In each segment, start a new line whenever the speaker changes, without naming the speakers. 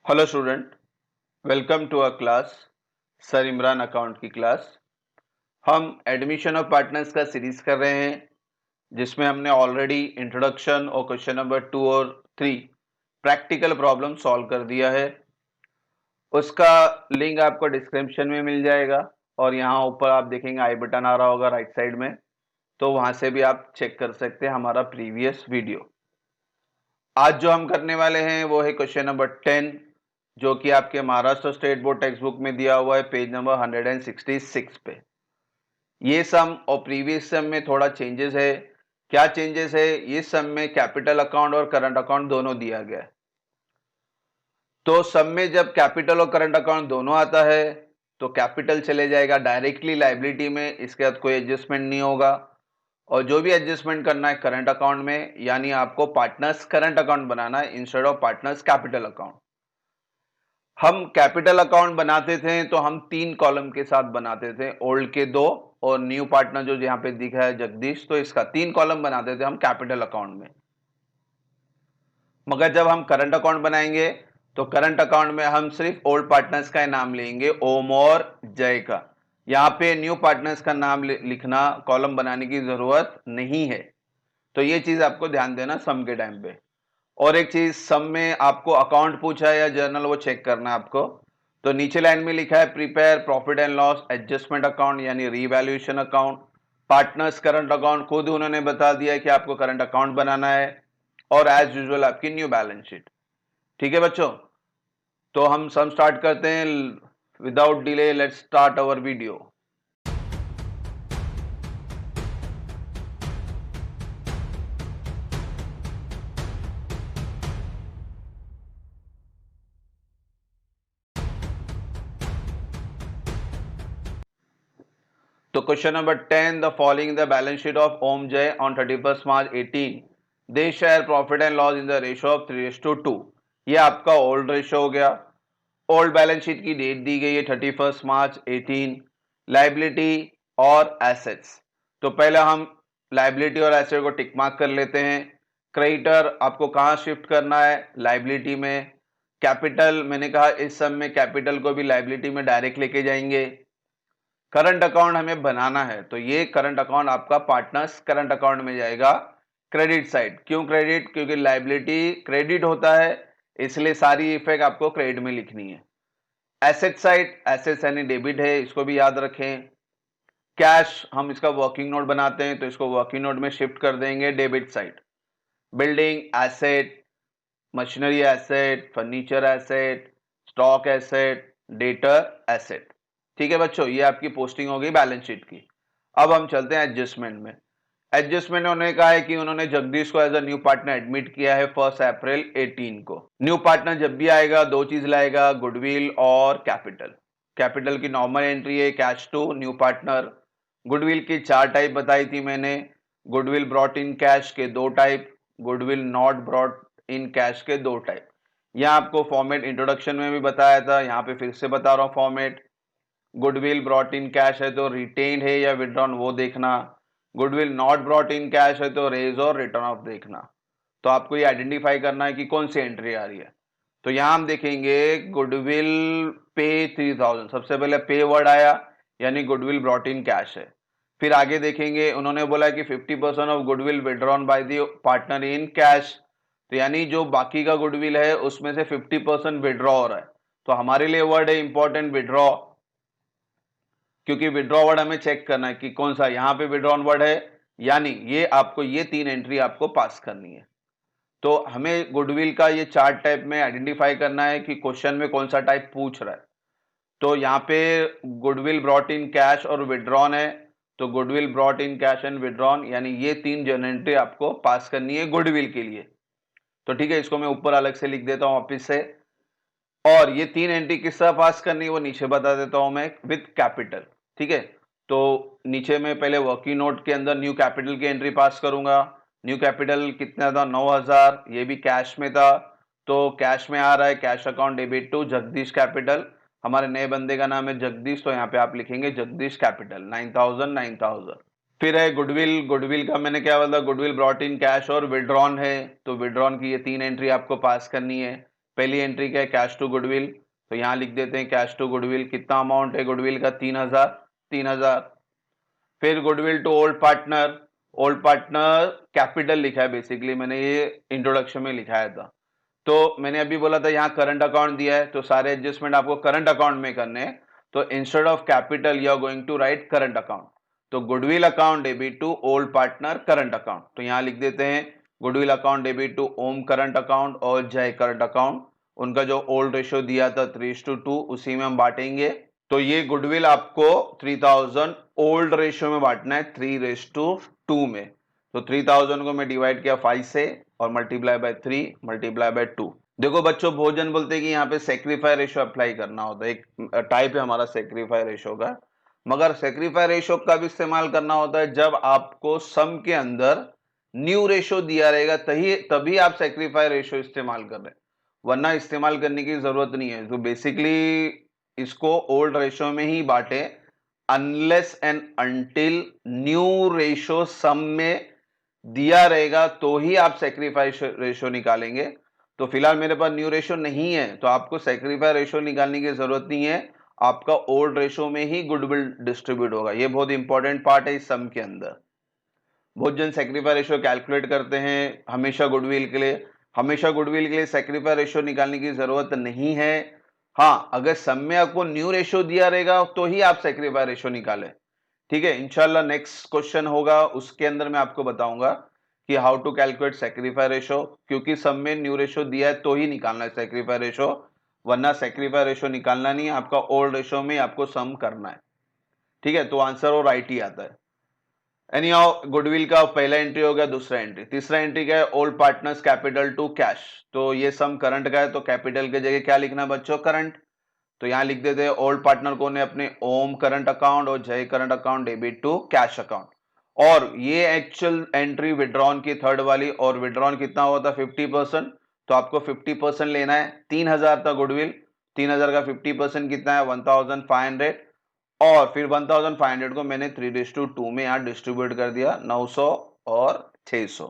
Hello student, welcome to our class sir Imran account की class. हम admission of partners का series कर रहे हैं जिसमें हमने ऑलरेडी इंट्रोडक्शन और क्वेश्चन नंबर 2 और 3 प्रैक्टिकल प्रॉब्लम सॉल्व कर दिया है। उसका लिंक आपको डिस्क्रिप्शन में मिल जाएगा और यहाँ ऊपर आप देखेंगे आई बटन आ रहा होगा राइट साइड में, तो वहाँ से भी आप चेक कर सकते हैं हमारा प्रीवियस वीडियो। आज जो हम करने वाले हैं वो है क्वेश्चन नंबर 10, जो कि आपके Maharashtra state board text book में दिया हुआ है पेज नंबर 166 पे। ये सम और प्रीवियस सम में थोड़ा चेंजेस है। क्या चेंजेस है? ये सम में कैपिटल अकाउंट और करंट अकाउंट दोनों दिया गया है। तो सम में जब कैपिटल और करंट अकाउंट दोनों आता है तो कैपिटल चले जाएगा डायरेक्टली लायबिलिटी में, इसके बाद कोई एडजस्टमेंट नहीं होगा। और जो भी एडजस्टमेंट करना है करंट अकाउंट में, यानी आपको पार्टनर्स करंट अकाउंट बनाना है instead of partners capital account. हम कैपिटल अकाउंट बनाते थे तो हम 3 कॉलम के साथ बनाते थे, ओल्ड के 2 और न्यू पार्टनर जो यहाँ पे दिखा है जगदीश, तो इसका 3 कॉलम बनाते थे हम कैपिटल अकाउंट में। मगर जब हम करंट अकाउंट बनाएंगे तो करंट अकाउंट में हम सिर्फ ओल्ड पार्टनर्स का नाम लेंगे, ओम और जय का। यहाँ पे न्यू पार्टनर्स का नाम लिखना, कॉलम बनाने की जरूरत नहीं है। तो ये चीज आपको ध्यान देना सम के टाइम पे। और एक चीज, सम में आपको अकाउंट पूछा है या जर्नल, वो चेक करना है आपको। तो नीचे लाइन में लिखा है prepare profit and loss adjustment account यानी revaluation account, partners current account खुद उन्होंने बता दिया है कि आपको करंट अकाउंट बनाना है, और एज यूजुअल आपकी न्यू बैलेंस शीट। ठीक है बच्चों, तो हम सम स्टार्ट करते हैं। Without delay let's start our video. तो question number 10, the following the balance sheet of Om Jai on 31st March 18, they share profit and loss in the ratio of 3:2। ये आपका ओल्ड रेशियो हो गया। ओल्ड बैलेंस शीट की date दी गई है 31st March 18। Liability और एसेट्स, तो पहले हम लाइबिलिटी और एसेट को टिक मार्क कर लेते हैं। क्रेडिटर आपको कहाँ शिफ्ट करना है? लाइबिलिटी में। कैपिटल, मैंने कहा इस सम में कैपिटल को भी लाइबिलिटी में डायरेक्ट लेके जाएंगे। करंट अकाउंट हमें बनाना है तो ये करंट अकाउंट आपका पार्टनर्स करंट अकाउंट में जाएगा क्रेडिट साइड। क्यों क्रेडिट? क्योंकि लायबिलिटी क्रेडिट होता है, इसलिए सारी इफेक्ट आपको क्रेडिट में लिखनी है। एसेट साइड, एसेट्स यानी डेबिट है, इसको भी याद रखें। कैश, हम इसका वर्किंग नोट बनाते हैं तो इसको वर्किंग नोट में शिफ्ट कर देंगे debit side. Building asset, machinery asset, furniture asset, stock asset, debtor asset. ठीक है बच्चों, ये आपकी पोस्टिंग हो गई बैलेंस शीट की। अब हम चलते हैं एडजस्टमेंट में। एडजस्टमेंट में उन्होंने कहा है कि उन्होंने जगदीश को as a new partner admit किया है 1 अप्रैल 18 को। न्यू पार्टनर जब भी आएगा 2 चीज लाएगा, गुडविल और कैपिटल। कैपिटल की नॉर्मल एंट्री है cash to new partner. Goodwill की 4 टाइप बताई थी मैंने। गुडविल ब्रॉट इन कैश के 2 type, goodwill not brought in cash के 2 टाइप। यहां आपको फॉर्मेट इंट्रोडक्शन में भी बताया था, यहाँ पे फिर से बता रहा हूं format. Goodwill brought in cash है तो रिटेन्ड है या विड्रॉन वो देखना। Goodwill not brought in cash है तो रेज और रिटर्न ऑफ देखना। तो आपको ये आइडेंटिफाई करना है कि कौन सी एंट्री आ रही है। तो यहां हम देखेंगे गुडविल पे 3000, सबसे पहले पे वर्ड आया यानी गुडविल ब्रॉट इन कैश है। फिर आगे देखेंगे, उन्होंने बोला कि 50% of goodwill withdrawn by the partner in cash, तो यानी जो बाकी का गुडविल है उसमें से 50% विड्रॉ हो रहा है। तो हमारे लिए वर्ड है इंपॉर्टेंट विड्रॉ, क्योंकि विड्रॉ वर्ड हमें चेक करना है कि कौन सा यहाँ पे विड्रॉन वर्ड है, यानी ये आपको ये 3 एंट्री आपको पास करनी है। तो हमें गुडविल का ये 4 टाइप में आइडेंटिफाई करना है कि क्वेश्चन में कौन सा टाइप पूछ रहा है। तो यहाँ पे गुडविल ब्रॉट इन कैश और विड्रॉन है, तो goodwill brought in cash and withdrawn, यानी ये 3 जर्नल एंट्री आपको पास करनी है गुडविल के लिए। तो ठीक है, इसको मैं ऊपर अलग से लिख देता हूं वापिस से। और ये 3 एंट्री किस तरह पास करनी है वो नीचे बता देता हूं मैं विद कैपिटल। ठीक है, तो नीचे में पहले वर्किंग नोट के अंदर न्यू कैपिटल की एंट्री पास करूंगा। न्यू कैपिटल कितना था? 9000, ये भी कैश में था तो कैश में आ रहा है, cash account debit to Jagdish capital. हमारे नए बंदे का नाम है जगदीश, तो यहाँ पे आप लिखेंगे जगदीश कैपिटल 9000 9000। फिर है गुडविल, गुडविल का मैंने क्या बोला? गुडविल ब्रॉट इन कैश और विड्रॉन है, तो विड्रॉन की ये 3 एंट्री आपको पास करनी है। पहली एंट्री क्या है, कैश टू गुडविल, तो यहाँ लिख देते हैं कैश टू गुडविल। कितना अमाउंट है गुडविल का, 3000। फिर goodwill to old partner, old partner capital लिखा है बेसिकली, मैंने ये इंट्रोडक्शन में लिखाया था। तो मैंने अभी बोला था यहाँ करंट अकाउंट दिया है, तो सारे एडजस्टमेंट आपको करंट अकाउंट में करने हैं। तो instead of capital you are going to write current account. तो goodwill account debit to old partner current account, तो यहाँ लिख देते हैं goodwill account debit to Om current account और जय करंट अकाउंट। उनका जो ओल्ड रेशियो दिया था 3:2, उसी में हम बांटेंगे। तो ये गुडविल आपको 3000 ओल्ड रेशियो में बांटना है, 3:2 में। तो 3000 को मैं डिवाइड किया 5 से और मल्टीप्लाई बाय 3 मल्टीप्लाई बाय 2। देखो बच्चों, भोजन बोलते हैं कि यहाँ पे सेक्रीफाई रेशियो अप्लाई करना होता है, एक टाइप है हमारा सेक्रीफाई रेशियो का। मगर सेक्रीफाई रेशियो का भी इस्तेमाल करना होता है जब आपको सम के अंदर न्यू रेशियो दिया रहेगा, तभी आप सेक्रीफाई रेशियो इस्तेमाल कर रहे हैं, वरना इस्तेमाल करने की जरूरत नहीं है। तो बेसिकली इसको ओल्ड रेशियो में ही बांटे, unless and until new ratio सम में दिया रहेगा तो ही आप सेक्रीफाई रेशियो निकालेंगे। तो फिलहाल मेरे पास न्यू रेशियो नहीं है, तो आपको सेक्रीफाई रेशियो निकालने की जरूरत नहीं है, आपका ओल्ड रेशियो में ही गुडविल डिस्ट्रीब्यूट होगा। ये बहुत इंपॉर्टेंट पार्ट है इस सम के अंदर। बहुत जन सेक्रीफाई रेशियो कैलकुलेट करते हैं हमेशा गुडविल के लिए, हमेशा गुडविल के लिए सेक्रीफाई रेशियो निकालने की जरूरत नहीं है। हाँ, अगर सम में आपको न्यू रेशियो दिया रहेगा तो ही आप सेक्रीफाई रेशियो निकालें। ठीक है, इंशाल्लाह नेक्स्ट क्वेश्चन होगा उसके अंदर मैं आपको बताऊंगा कि how to calculate sacrifice ratio, क्योंकि सब में न्यू रेशियो दिया है तो ही निकालना है सेक्रीफाई रेशियो, वरना सेक्रीफाई रेशियो निकालना नहीं है, आपका ओल्ड रेशियो में आपको सम करना है। ठीक है, तो आंसर और राइट ही आता है। एनी हाउ, गुडविल का पहला एंट्री हो गया। दूसरा एंट्री, तीसरा एंट्री क्या है, old partners capital to cash. तो ये सम करंट का है, तो कैपिटल के जगह क्या लिखना है बच्चों, करंट। तो यहां लिख देते हैं ओल्ड पार्टनर को ने अपने ओम करंट अकाउंट और जय current account debit to cash account. और ये एक्चुअल एंट्री विड्रॉन की थर्ड वाली, और विड्रॉन कितना हुआ था 50%, तो आपको 50% लेना है। 3000 था गुडविल, 3000 का 50% कितना है 1500, और फिर 1500 को मैंने 3:2 में यहाँ डिस्ट्रीब्यूट कर दिया, 900 और 600।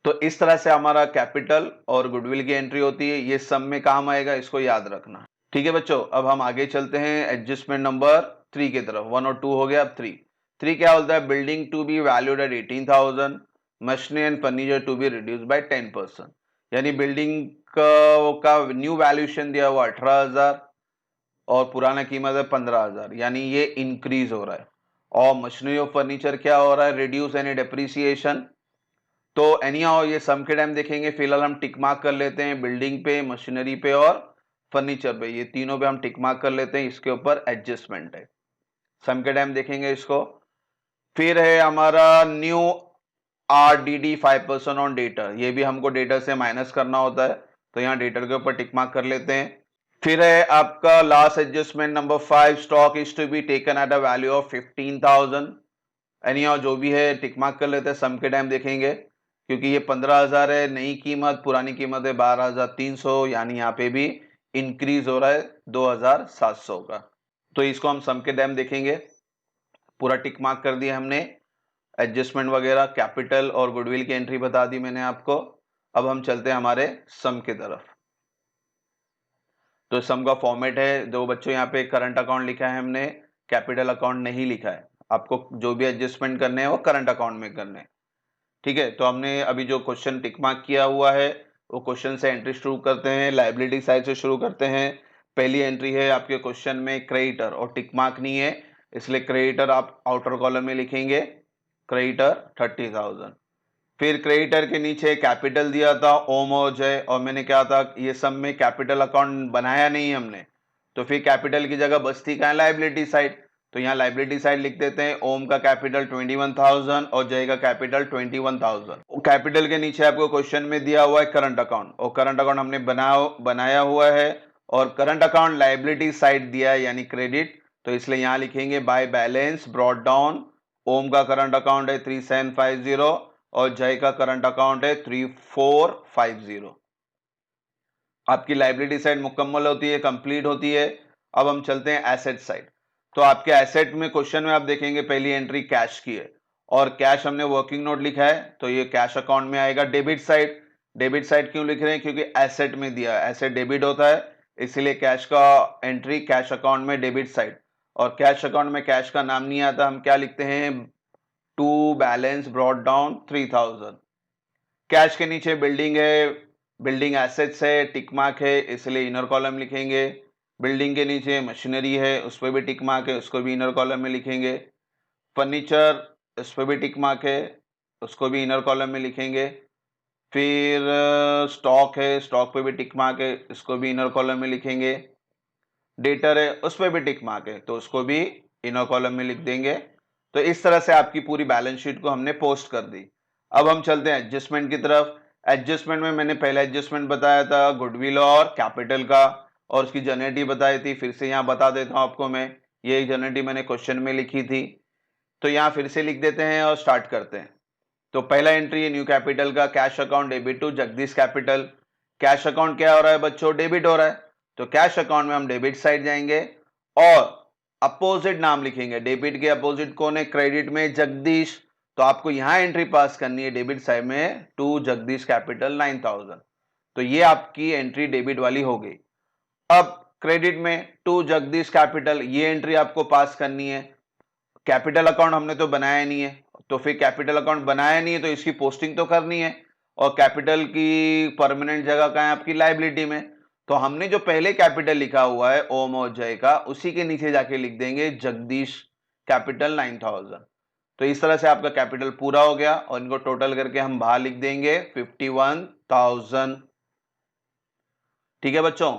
तो इस तरह से हमारा कैपिटल और गुडविल की एंट्री होती है, ये सम में काम आएगा, इसको याद रखना। ठीक है बच्चों, अब हम आगे चलते हैं एडजस्टमेंट नंबर 3 की तरफ। 1 और 2 हो गया, अब 3 क्या बोलता है, building to be valued at 18,000, machinery and furniture to be reduce by 10%। यानी बिल्डिंग का न्यू वैल्यूएशन दिया हुआ 18,000 और पुराना कीमत है 15,000, यानी ये इंक्रीज हो रहा है। और मशीनरी और फर्नीचर क्या हो रहा है, रिड्यूस यानी डेप्रिसिएशन। तो एनी हाउ ये सम के टाइम देखेंगे, फिलहाल हम टिक मार्क कर लेते हैं बिल्डिंग पे, मशीनरी पे और फर्नीचर पे, ये तीनों पे हम टिक मार्क कर लेते हैं, इसके ऊपर एडजस्टमेंट है। सम के टाइम देखेंगे इसको। फिर है हमारा न्यू RDD 5% ऑन डेटर, ये भी हमको डेटर से माइनस करना होता है, तो यहाँ डेटर के ऊपर टिक मार्क कर लेते हैं। फिर है आपका last adjustment number 5, stock is to be taken at a value of 15,000। Anyhow जो भी है टिक मार्क कर लेते हैं, सम के टाइम देखेंगे, क्योंकि ये 15,000 है नई कीमत, पुरानी कीमत है 12,300, यानी यहाँ पे भी इंक्रीज हो रहा है 2,700 का। तो इसको हम सम के टाइम देखेंगे, पूरा टिक मार्क कर दिया हमने, एडजस्टमेंट वगैरह, कैपिटल और गुडविल की एंट्री बता दी मैंने आपको। अब हम चलते हैं हमारे सम की तरफ। तो सम का फॉर्मेट है, दो बच्चों यहाँ पे करंट अकाउंट लिखा है हमने, कैपिटल अकाउंट नहीं लिखा है। आपको जो भी एडजस्टमेंट करने हैं वो करंट अकाउंट में करने हैं। ठीक है, तो हमने अभी जो क्वेश्चन टिक मार्क किया हुआ है वो क्वेश्चन से एंट्री शुरू करते हैं, लायबिलिटी साइड से शुरू करते हैं। पहली एंट्री है आपके क्वेश्चन में क्रेडिटर, और टिक मार्क नहीं है इसलिए क्रेडिटर आप आउटर कॉलम में लिखेंगे, क्रेडिटर 30,000। फिर क्रेडिटर के नीचे कैपिटल दिया था ओम और जय, और मैंने क्या था, ये सब में कैपिटल अकाउंट बनाया नहीं हमने, तो फिर कैपिटल की जगह बचती क्या है, लायबिलिटी साइड। तो यहाँ लायबिलिटी साइड लिख देते हैं, ओम का कैपिटल 21,000 और जय का कैपिटल 21,000। कैपिटल के नीचे आपको क्वेश्चन में दिया हुआ है करंट अकाउंट, और करंट अकाउंट हमने बनाया हुआ है, और करंट अकाउंट लायबिलिटी साइड दिया है यानी क्रेडिट, तो इसलिए यहाँ लिखेंगे बाय बैलेंस ब्रॉट डाउन। ओम का करंट अकाउंट है 3750 और जय का करंट अकाउंट है 3450। आपकी लायबिलिटी साइड मुकम्मल होती है, कंप्लीट होती है। अब हम चलते हैं एसेट साइड। तो आपके एसेट में क्वेश्चन में आप देखेंगे पहली एंट्री कैश की है, और कैश हमने वर्किंग नोट लिखा है, तो ये कैश अकाउंट में आएगा डेबिट साइड। डेबिट साइड क्यों लिख रहे हैं? क्योंकि एसेट में दिया है, एसेट डेबिट होता है, इसलिए कैश का एंट्री कैश अकाउंट में डेबिट साइड, और कैश अकाउंट में कैश का नाम नहीं आता, हम क्या लिखते हैं? To balance brought down 3000। Cash के नीचे बिल्डिंग है, बिल्डिंग एसेट्स है, टिक मार्क है, इसलिए इनर कॉलम लिखेंगे। बिल्डिंग के नीचे मशीनरी है, उस पर भी टिक मार्क है, उसको भी इनर कॉलम में लिखेंगे। फर्नीचर, इस पर भी टिक मार्क है, उसको भी इनर कॉलम में लिखेंगे। फिर स्टॉक है, स्टॉक पे भी टिक मार्क है, इसको भी इनर कॉलम में लिखेंगे। डेटर है, उस पर भी टिक मार्क है, तो उसको भी इनर कॉलम में लिख देंगे। तो इस तरह से आपकी पूरी बैलेंस शीट को हमने पोस्ट कर दी। अब हम चलते हैं एडजस्टमेंट की तरफ। एडजस्टमेंट में मैंने पहला एडजस्टमेंट बताया था गुडविल और कैपिटल का, और उसकी जनरेटिव बताई थी। फिर से यहाँ बता देता हूँ आपको मैं, ये जनरेटिव मैंने क्वेश्चन में लिखी थी, तो यहाँ फिर से लिख देते हैं और स्टार्ट करते हैं। तो पहला एंट्री है न्यू कैपिटल का, cash account debit to Jagdish capital. Cash account क्या हो रहा है बच्चों? डेबिट हो रहा है, तो कैश अकाउंट में हम डेबिट साइड जाएंगे और अपोजिट नाम लिखेंगे। डेबिट के अपोजिट कौन है? क्रेडिट में जगदीश, तो आपको यहां एंट्री पास करनी है डेबिट साइड में टू जगदीश कैपिटल 9000। तो ये आपकी एंट्री डेबिट वाली हो गई। अब क्रेडिट में टू जगदीश कैपिटल, ये एंट्री आपको पास करनी है। कैपिटल अकाउंट हमने तो बनाया नहीं है, तो फिर कैपिटल अकाउंट बनाया नहीं है तो इसकी पोस्टिंग तो करनी है, और कैपिटल की परमानेंट जगह कहाँ है? आपकी लायबिलिटी में। तो हमने जो पहले कैपिटल लिखा हुआ है ओम और जय का, उसी के नीचे जाके लिख देंगे जगदीश कैपिटल 9000। तो इस तरह से आपका कैपिटल पूरा हो गया, और इनको टोटल करके हम बाहर लिख देंगे 51,000। ठीक है बच्चों।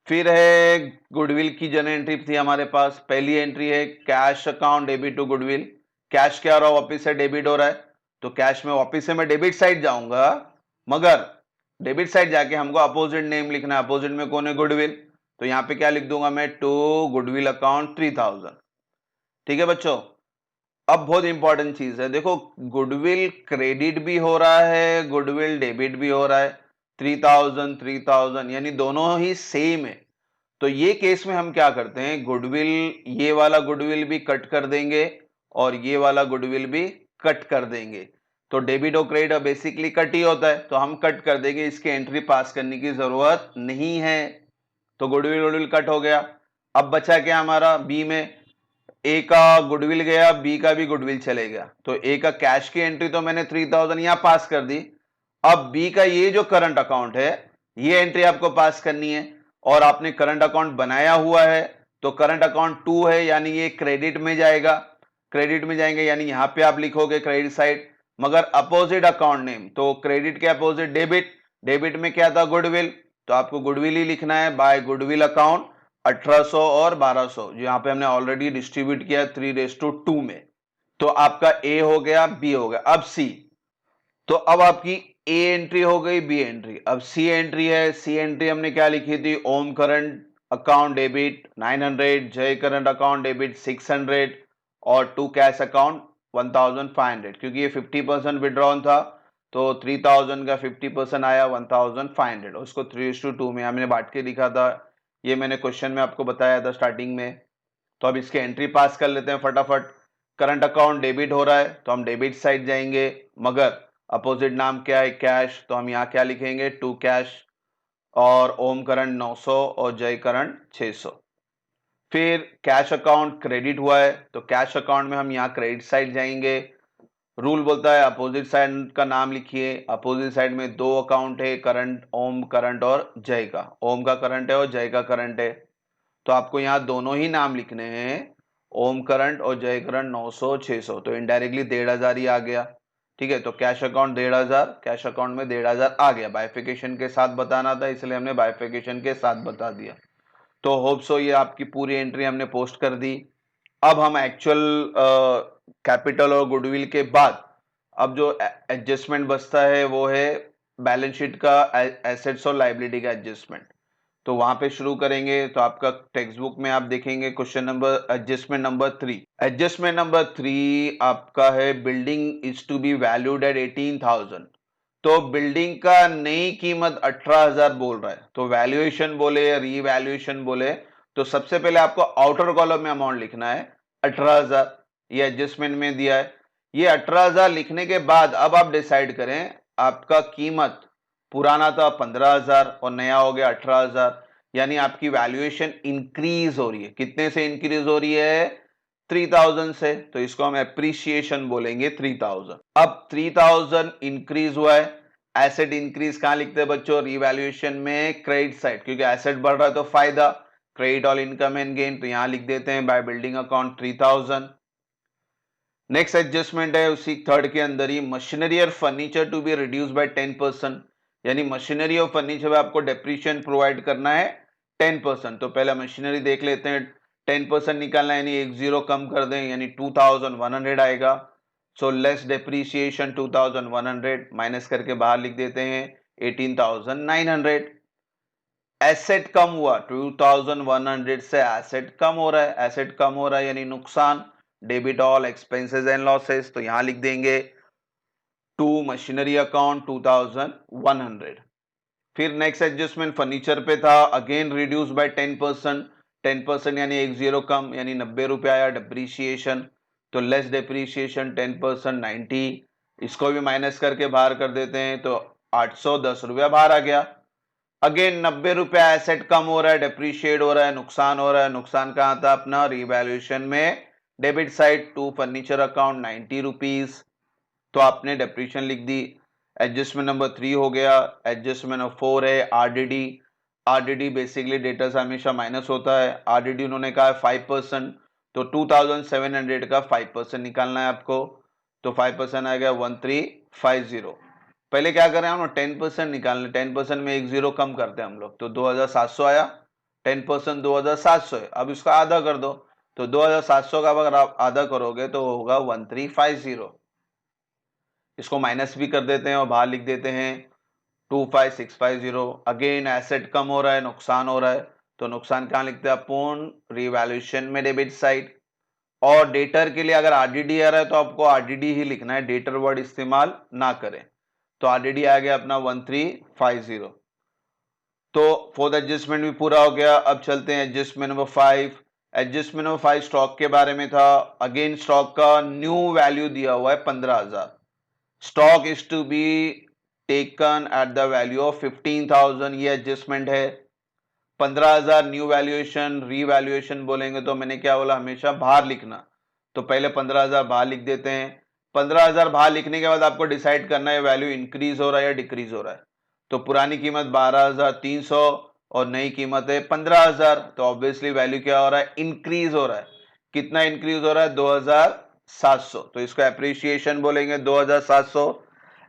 फिर है गुडविल की जर्नल एंट्री थी हमारे पास। पहली एंट्री है cash account debit to goodwill. Cash क्या हो रहा है? वापिस से डेबिट हो रहा है, तो कैश में वापिस से मैं डेबिट साइड जाऊंगा, मगर डेबिट साइड जाके हमको अपोजिट नेम लिखना है। अपोजिट में कौन है? गुडविल, तो यहां पे क्या लिख दूंगा मैं? To goodwill account 3000। ठीक है बच्चों। अब बहुत इंपॉर्टेंट चीज है, देखो गुडविल क्रेडिट भी हो रहा है, गुडविल डेबिट भी हो रहा है। 3000 3000 यानी दोनों ही सेम है। तो ये केस में हम क्या करते हैं? गुडविल, ये वाला गुडविल भी कट कर देंगे और ये वाला गुडविल भी कट कर देंगे। तो डेबिट और क्रेडिट बेसिकली कट ही होता है, तो हम कट कर देंगे, इसके एंट्री पास करने की जरूरत नहीं है। तो गुडविल गुडविल कट हो गया। अब बचा क्या हमारा? बी में ए का गुडविल गया, बी का भी गुडविल चले गया। तो ए का कैश की एंट्री तो मैंने 3000 यहां पास कर दी। अब बी का ये जो करंट अकाउंट है, ये एंट्री आपको पास करनी है, और आपने करंट अकाउंट बनाया हुआ है, तो करंट अकाउंट 2 है, यानी ये क्रेडिट में जाएगा। क्रेडिट में जाएंगे यानी यहां पे आप लिखोगे क्रेडिट साइड, मगर अपोजिट अकाउंट नेम, तो क्रेडिट के अपोजिट डेबिट। डेबिट में क्या था? गुडविल, तो आपको गुडविल ही लिखना है। बाय गुडविल अकाउंट 1800 और 1200, जो यहां पे हमने ऑलरेडी डिस्ट्रीब्यूट किया 3:2 में। तो आपका ए हो गया, बी हो गया। अब सी, तो अब आपकी ए एंट्री हो गई, बी एंट्री, अब सी एंट्री है। सी एंट्री हमने क्या लिखी थी? ओम करंट अकाउंट डेबिट 900, जय करंट अकाउंट डेबिट 600, और टू कैश अकाउंट 1500, क्योंकि ये 50% विड्रॉन था, तो 3000 का 50% आया 1500, उसको 3:2 में हमने बांट के लिखा था। ये मैंने क्वेश्चन में आपको बताया था स्टार्टिंग में। तो अब इसके एंट्री पास कर लेते हैं फटाफट। करंट अकाउंट डेबिट हो रहा है, तो हम डेबिट साइड जाएंगे, मगर अपोजिट नाम क्या है? कैश, तो हम यहाँ क्या लिखेंगे? टू कैश, और ओम करंट 900 और जय करंट 600। फिर कैश अकाउंट क्रेडिट हुआ है, तो कैश अकाउंट में हम यहाँ क्रेडिट साइड जाएंगे। रूल बोलता है अपोजिट साइड का नाम लिखिए। अपोजिट साइड में दो अकाउंट है, करंट, ओम करंट और जय का। ओम का करंट है और जय का करंट है, तो आपको यहाँ दोनों ही नाम लिखने हैं, ओम करंट और जय करंट 900 600, तो इनडायरेक्टली 1500 ही आ गया। ठीक है, तो कैश अकाउंट 1500, कैश अकाउंट में 1500 आ गया। बाइफिकेशन के साथ बताना था, इसलिए हमने बाइफिकेशन के साथ बता दिया। तो होप सो ये आपकी पूरी एंट्री हमने पोस्ट कर दी। अब हम एक्चुअल कैपिटल और गुडविल के बाद अब जो एडजस्टमेंट बचता है वो है बैलेंस शीट का एसेट्स और लायबिलिटी का एडजस्टमेंट। तो वहां पे शुरू करेंगे, तो आपका टेक्स्ट बुक में आप देखेंगे question number adjustment number 3। Adjustment number 3 आपका है building is to be valued at 18,000। तो बिल्डिंग का नई कीमत 18,000 बोल रहा है, तो वैल्यूएशन बोले या रीवैल्यूएशन बोले, तो सबसे पहले आपको आउटर कॉलम में अमाउंट लिखना है 18,000, ये एडजस्टमेंट में दिया है। ये 18,000 लिखने के बाद अब आप डिसाइड करें आपका कीमत पुराना था 15,000 और नया हो गया 18,000, यानी आपकी वैल्यूएशन इंक्रीज हो रही है। कितने से इंक्रीज हो रही है? 3,000 से। तो इसको हम एप्रिसिएशन बोलेंगे 3,000। अब 3,000 इंक्रीज हुआ है। एसेट इंक्रीज कहां लिखते हैं बच्चों? रिवैल्यूएशन में क्रेडिट साइड, क्योंकि एसेट बढ़ रहा है तो फायदा, credit all income and gain, तो यहां लिख देते हैं by building account 3,000। Next adjustment है उसी थर्ड के अंदर ही, मशीनरी और furniture to be reduce by 10%, यानी मशीनरी और फर्नीचर में आपको डेप्रिशिएशन प्रोवाइड करना है 10%। तो पहले मशीनरी देख लेते हैं, 10% निकालना है, यानी एक जीरो कम कर दें, यानी 2,100 आएगा। सो लेस डेप्रिसिएशन 2,100 माइनस करके बाहर लिख देते हैं 18,900। एसेट कम हुआ, 2,100 से एसेट कम हो रहा है, एसेट कम हो रहा है यानी नुकसान, debit all expenses and losses, तो यहां लिख देंगे टू मशीनरी अकाउंट 2,100। फिर नेक्स्ट एडजस्टमेंट फर्नीचर पे था, अगेन रिड्यूस बाय 10%, 10% यानी एक जीरो कम, यानी 90 रुपए आया डेप्रीशिएशन। तो लेस डेप्रीशिएशन 10% 90, इसको भी माइनस करके बाहर कर देते हैं तो 810 रुपया बाहर आ गया। अगेन 90 रुपया एसेट कम हो रहा है, डेप्रीशिएट हो रहा है, नुकसान हो रहा है। नुकसान कहां था? अपना रिवैल्यूएशन में debit side to furniture account 90 rupees, तो आपने डेप्रीशिएशन लिख दी। एडजस्टमेंट नंबर 3 हो गया। एडजस्टमेंट नंबर 4 है आरडीडी। आरडीडी बेसिकली डेटा से हमेशा माइनस होता है। आरडीडी उन्होंने कहा है 5%, तो 2,700 का 5% निकालना है आपको, तो 5% आ गया 1350। पहले क्या करें हम लोग? 10% निकालने, 10% में एक जीरो कम करते हैं हम लोग, तो 2,700 आया। 10% 2,700 है, अब इसका आधा कर दो, तो 2,700 का अगर आप आधा करोगे तो होगा 1350। इसको माइनस भी कर देते हैं और बाहर लिख देते हैं 25,650। अगेन एसेट कम हो रहा है, नुकसान हो रहा है, तो नुकसान कहां लिखते हैं अपन? रिवैल्यूएशन में डेबिट साइड। और डेटर के लिए अगर आरडीडी आ रहा है तो आपको आरडीडी ही लिखना है, डेटर वर्ड इस्तेमाल ना करें। तो आरडीडी आ गया अपना 1350। तो फोर्थ एडजस्टमेंट भी पूरा हो गया। अब चलते हैं adjustment number 5। Adjustment number 5 stock के बारे में था। अगेन स्टॉक का न्यू वैल्यू दिया हुआ है 15,000। Stock is to be taken at the value of 15,000, ये एडजस्टमेंट है। 15,000 न्यू वैल्यूएशन, रीवैल्यूएशन बोलेंगे तो मैंने क्या बोला? हमेशा बाहर लिखना, तो पहले 15,000 बाहर लिख देते हैं। 15,000 बाहर लिखने के बाद आपको डिसाइड करना है वैल्यू इंक्रीज हो रहा है या डिक्रीज हो रहा है। तो पुरानी कीमत 12,300 और नई कीमत है 15,000, तो ऑब्वियसली वैल्यू क्या हो रहा है? इंक्रीज हो रहा है। कितना इंक्रीज हो रहा है? 2,700, तो इसको एप्रिसिएशन बोलेंगे 2,700।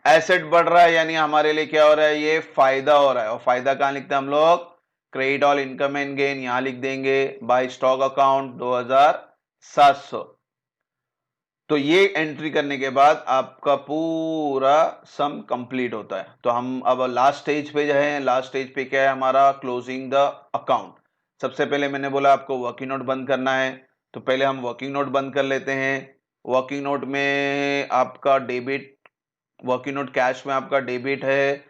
एसेट बढ़ रहा है यानी हमारे लिए क्या हो रहा है? ये फायदा हो रहा है। और फायदा कहां लिखते हैं हम लोग? Credit all income and gain, यहां लिख देंगे बाय स्टॉक अकाउंट 2,700। तो ये एंट्री करने के बाद आपका पूरा सम कंप्लीट होता है। तो हम अब लास्ट स्टेज पे जो है, लास्ट स्टेज पे क्या है हमारा? Closing the account. सबसे पहले मैंने बोला आपको वर्किंग नोट बंद करना है, तो पहले हम वर्किंग नोट बंद कर लेते हैं। वर्किंग नोट में आपका डेबिट, वर्किंग नोट कैश में आपका डेबिट है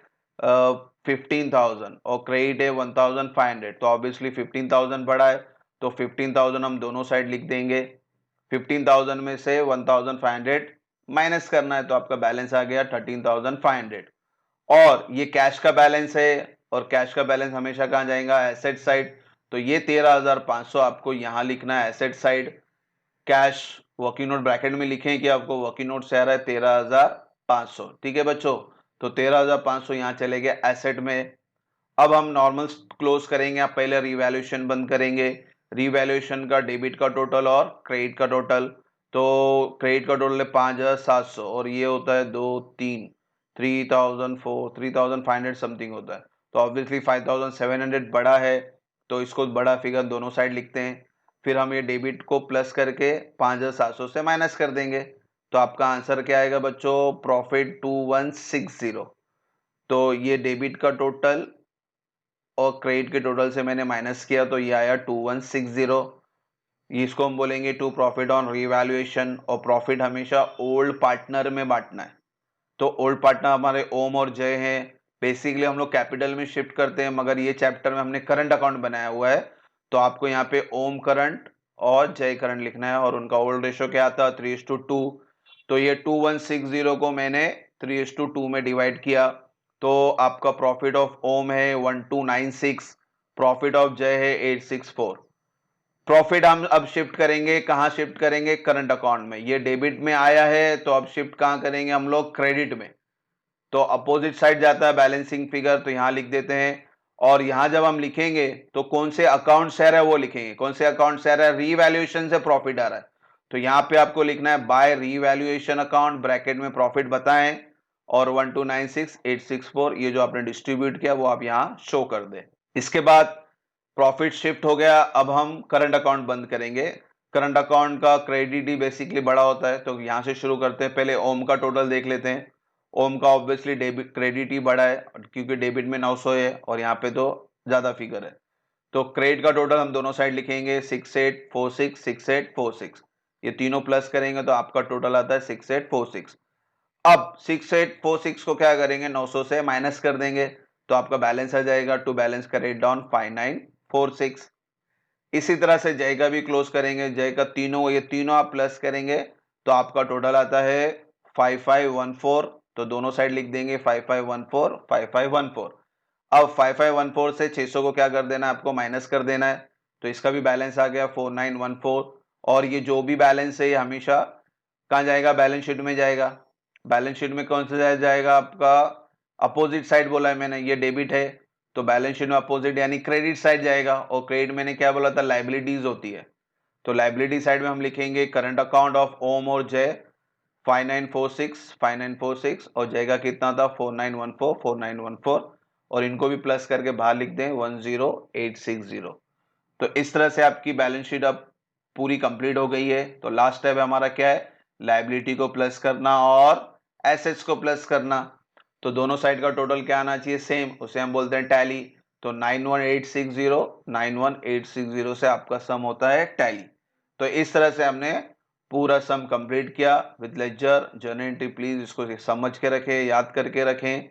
15,000 और क्रेडिट है 1,500, तो ऑब्वियसली 15,000 बड़ा है, तो 15,000 हम दोनों साइड लिख देंगे। 15,000 में से 1,500 माइनस करना है, तो आपका बैलेंस आ गया 13,500। और ये कैश का बैलेंस है, और कैश का बैलेंस हमेशा कहां जाएगा? Asset side. तो ये 13,500 आपको यहां लिखना है asset side. Cash working note bracket में लिखें कि आपको वर्किंग नोट से आ रहा है 13,500। ठीक है बच्चों, तो 13,500 यहां चले गए एसेट में। अब हम नॉर्मल क्लोज करेंगे, आप पहले रिवैल्यूएशन बंद करेंगे। रिवैल्यूएशन का डेबिट का टोटल और क्रेडिट का टोटल, तो क्रेडिट का टोटल है 5,700 और ये होता है 3,500 समथिंग होता है, तो ऑब्वियसली 5,700 बड़ा है, तो इसको बड़ा फिगर दोनों साइड लिखते हैं। फिर हम ये डेबिट को प्लस करके 5,700 से माइनस कर देंगे, तो आपका आंसर क्या आएगा बच्चों? प्रॉफिट 2,160। तो ये डेबिट का टोटल और क्रेडिट के टोटल से मैंने माइनस किया, तो ये आया 2,160। इसको हम बोलेंगे टू प्रॉफिट ऑन रिवैल्यूएशन, और प्रॉफिट हमेशा ओल्ड पार्टनर में बांटना है। तो ओल्ड पार्टनर हमारे ओम और जय हैं। बेसिकली हम लोग कैपिटल में शिफ्ट करते हैं, मगर ये चैप्टर में हमने करंट अकाउंट बनाया हुआ है, तो आपको यहाँ पे ओम करंट और जय करंट लिखना है, और उनका ओल्ड रेशो क्या आता है? 3:2। तो ये 2,160 को मैंने 3:2 में डिवाइड किया तो आपका प्रॉफिट ऑफ ओम है 1296, प्रॉफिट ऑफ जय है 864। प्रॉफिट हम अब शिफ्ट करेंगे, कहां शिफ्ट करेंगे? करंट अकाउंट में। ये डेबिट में आया है तो अब शिफ्ट कहां करेंगे हम लोग? क्रेडिट में। तो अपोजिट साइड जाता है बैलेंसिंग फिगर, तो यहां लिख देते हैं। और यहां जब हम लिखेंगे तो कौन से अकाउंट से आ रहा है वो लिखेंगे। कौन से अकाउंट से आ रहा है? रीवैल्यूएशन से प्रॉफिट आ रहा है, तो यहां पे आपको लिखना है बाय रीवैल्यूएशन अकाउंट, ब्रैकेट में प्रॉफिट बताएं और 1296864 ये जो आपने डिस्ट्रीब्यूट किया वो आप यहां शो कर दे। इसके बाद प्रॉफिट शिफ्ट हो गया, अब हम करंट अकाउंट बंद करेंगे। करंट अकाउंट का क्रेडिट ही बेसिकली बड़ा होता है, तो यहां से शुरू करते हैं। पहले ओम का टोटल देख लेते हैं। ओम का ऑब्वियसली डेबिट क्रेडिट ही बड़ा है क्योंकि डेबिट में 900 है और यहाँ पे तो ज्यादा फिगर है, तो क्रेडिट का टोटल हम दोनों साइड लिखेंगे 6846 6846। ये तीनों प्लस करेंगे तो आपका टोटल आता है 6846। अब 6846 को क्या करेंगे? 900 से माइनस कर देंगे तो आपका बैलेंस आ जाएगा। टू बैलेंस का रेट डाउन 5946। इसी तरह से जय का भी क्लोज करेंगे। जय का तीनों, ये तीनों आप प्लस करेंगे तो आपका टोटल आता है 5514, तो दोनों साइड लिख देंगे 5514 5514। अब 5514 से 600 को क्या कर देना है? आपको माइनस कर देना है, तो इसका भी बैलेंस आ गया 4914। और ये जो भी बैलेंस है ये हमेशा कहाँ जाएगा? बैलेंस शीट में जाएगा। बैलेंस शीट में कौन सा जाएगा? आपका अपोजिट साइड बोला है मैंने, ये डेबिट है तो बैलेंस शीट में अपोजिट यानी क्रेडिट साइड जाएगा। और क्रेडिट मैंने क्या बोला था? लाइबिलिटीज होती है, तो लाइबिलिटी साइड में हम लिखेंगे करंट अकाउंट ऑफ ओम और जय 5946 और जय का कितना था? 4914 और इनको भी प्लस करके बाहर लिख दें 10860। तो इस तरह से आपकी बैलेंस शीट अब पूरी कंप्लीट हो गई है। तो लास्ट स्टेप हमारा क्या है? लायबिलिटी को प्लस करना और एसेट्स को प्लस करना। तो दोनों साइड का टोटल क्या आना चाहिए? सेम, उसे हम बोलते हैं टैली। तो 91860 से आपका सम होता है टैली। तो इस तरह से हमने पूरा सम कंप्लीट किया with ledger journal entry. Please इसको समझ के रखें, याद करके रखें।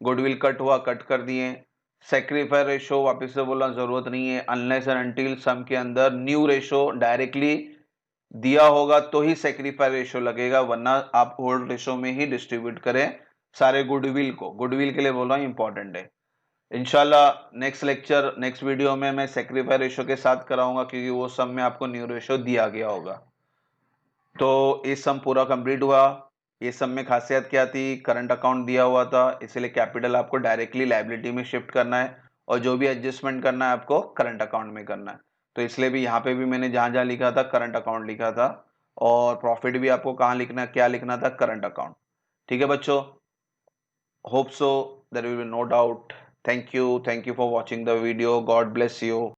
गुडविल कट हुआ, कट कर दिए। सेक्रीफायर रेशो वापस से बोलना जरूरत नहीं है, अनलेस एंड अनटिल सम के अंदर न्यू रेशो डायरेक्टली दिया होगा तो ही सेक्रीफायर रेशो लगेगा, वरना आप ओल्ड रेशो में ही डिस्ट्रीब्यूट करें सारे गुडविल को। गुडविल के लिए बोल रहा हूं, इंपॉर्टेंट है। इंशाल्लाह नेक्स्ट लेक्चर, नेक्स्ट वीडियो में मैं सेक्रीफायर रेशो के साथ कराऊंगा क्योंकि वो सम में आपको न्यू रेशो दिया गया होगा। तो ये सम पूरा कंप्लीट हुआ। ये सम में खासियत क्या थी? करंट अकाउंट दिया हुआ था, इसलिए कैपिटल आपको डायरेक्टली लायबिलिटी में शिफ्ट करना है और जो भी एडजस्टमेंट करना है आपको करंट अकाउंट में करना है। तो इसलिए भी यहाँ पे भी मैंने जहां जहां लिखा था करंट अकाउंट लिखा था, और प्रॉफिट भी आपको कहाँ लिखना, क्या लिखना था? Current account. ठीक है बच्चों, hope so there will be no doubt. Thank you for watching the video. God bless you.